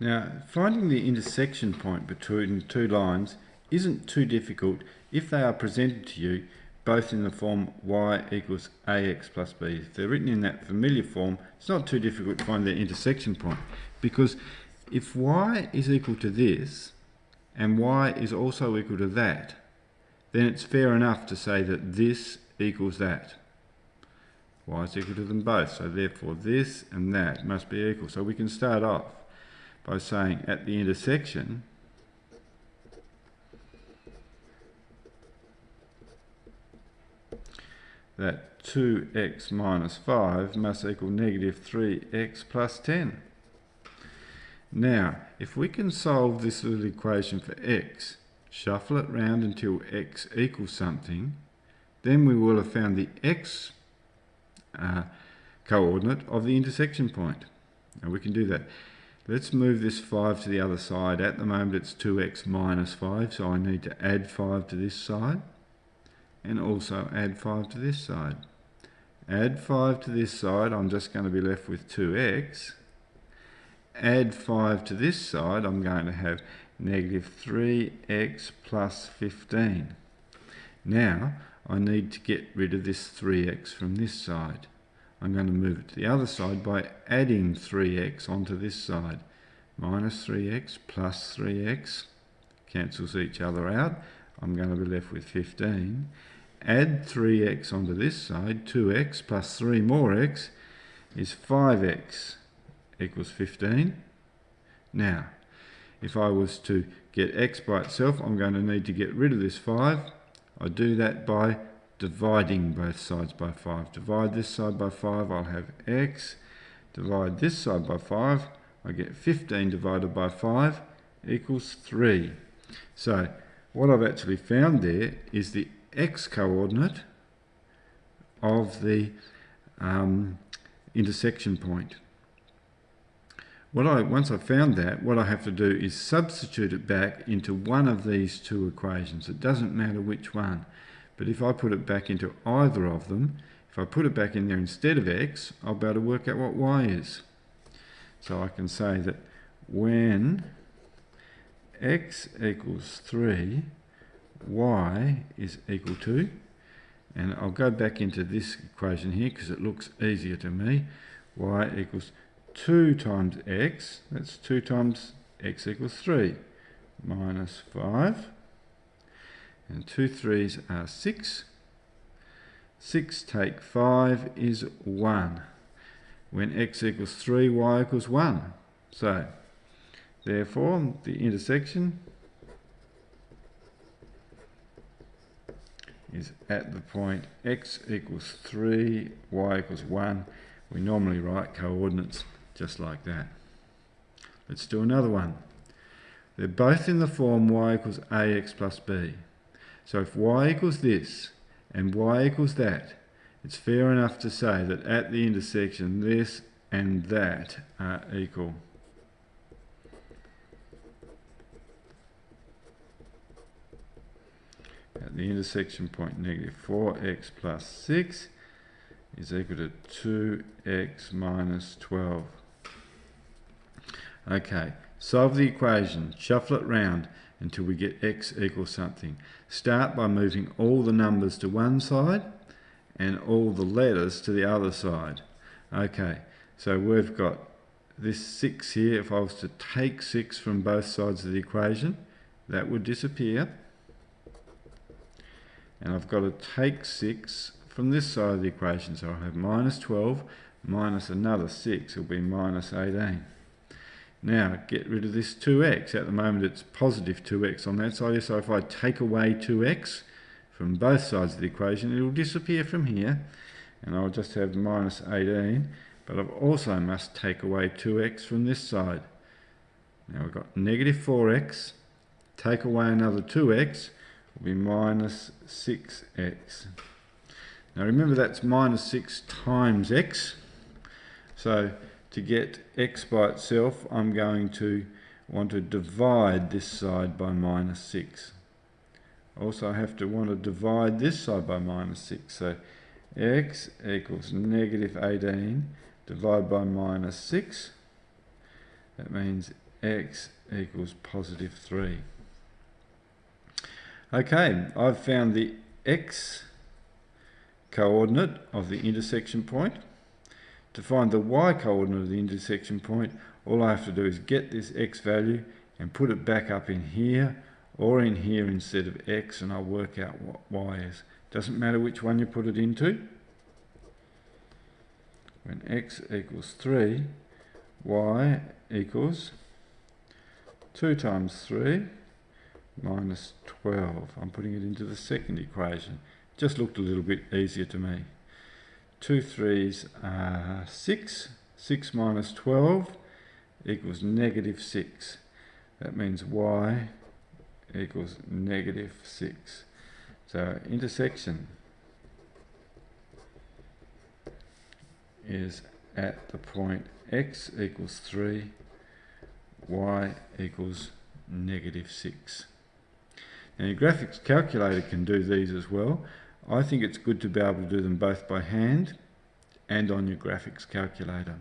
Now, finding the intersection point between two lines isn't too difficult if they are presented to you both in the form y equals ax plus b. If they're written in that familiar form, it's not too difficult to find their intersection point, because if y is equal to this and y is also equal to that, then it's fair enough to say that this equals that. Y is equal to them both, so therefore this and that must be equal. So we can start off by saying at the intersection that 2x minus 5 must equal negative 3x plus 10. Now, if we can solve this little equation for x, shuffle it round until x equals something, then we will have found the x coordinate of the intersection point. Now we can do that. Let's move this 5 to the other side. At the moment it's 2x minus 5, so I need to add 5 to this side and also add 5 to this side. Add 5 to this side, I'm just going to be left with 2x. Add 5 to this side, I'm going to have negative 3x plus 15. Now I need to get rid of this 3x from this side. I'm going to move it to the other side by adding 3x onto this side. Minus 3x plus 3x cancels each other out. I'm going to be left with 15. Add 3x onto this side. 2x plus 3 more x is 5x equals 15. Now, if I was to get x by itself, I'm going to need to get rid of this 5. I do that by dividing both sides by 5. Divide this side by 5, I'll have x. Divide this side by 5, I get 15 divided by 5 equals 3. So what I've actually found there is the x coordinate of the intersection point. Once I've found that, what I have to do is substitute it back into one of these two equations. It doesn't matter which one. But if I put it back into either of them, if I put it back in there instead of x, I'll be able to work out what y is. So I can say that when x equals 3, y is equal to, and I'll go back into this equation here because it looks easier to me, y equals 2 times x, that's 2 times x equals 3, minus 5. And 2 3s are 6. 6 take 5 is 1. When x equals 3, y equals 1. So, therefore, the intersection is at the point x equals 3, y equals 1. We normally write coordinates just like that. Let's do another one. They're both in the form y equals ax plus b. So if y equals this and y equals that, it's fair enough to say that at the intersection this and that are equal. At the intersection point, negative 4x plus 6 is equal to 2x minus 12. Okay, solve the equation, shuffle it round until we get x equals something. Start by moving all the numbers to one side and all the letters to the other side. Okay, so we've got this 6 here. If I was to take 6 from both sides of the equation, that would disappear. And I've got to take 6 from this side of the equation, so I'll have minus 12 minus another 6 will be minus 18. Now get rid of this 2x. At the moment it's positive 2x on that side, so if I take away 2x from both sides of the equation, it will disappear from here and I'll just have minus 18, but I've also must take away 2x from this side. Now we've got negative 4x, take away another 2x, will be minus 6x. Now remember that's minus 6 times x, so to get x by itself, I'm going to want to divide this side by minus 6. Also I have to want to divide this side by minus 6. So x equals negative 18 divided by minus 6. That means x equals positive 3. Okay, I've found the x coordinate of the intersection point. To find the y coordinate of the intersection point, all I have to do is get this x value and put it back up in here or in here instead of x, and I'll work out what y is. Doesn't matter which one you put it into. When x equals 3, y equals 2 times 3 minus 12. I'm putting it into the second equation. Just looked a little bit easier to me. 2 3s are 6. 6 minus 12 equals negative 6. That means y equals negative 6. So intersection is at the point x equals 3, y equals negative 6. Now your graphics calculator can do these as well. I think it's good to be able to do them both by hand and on your graphics calculator.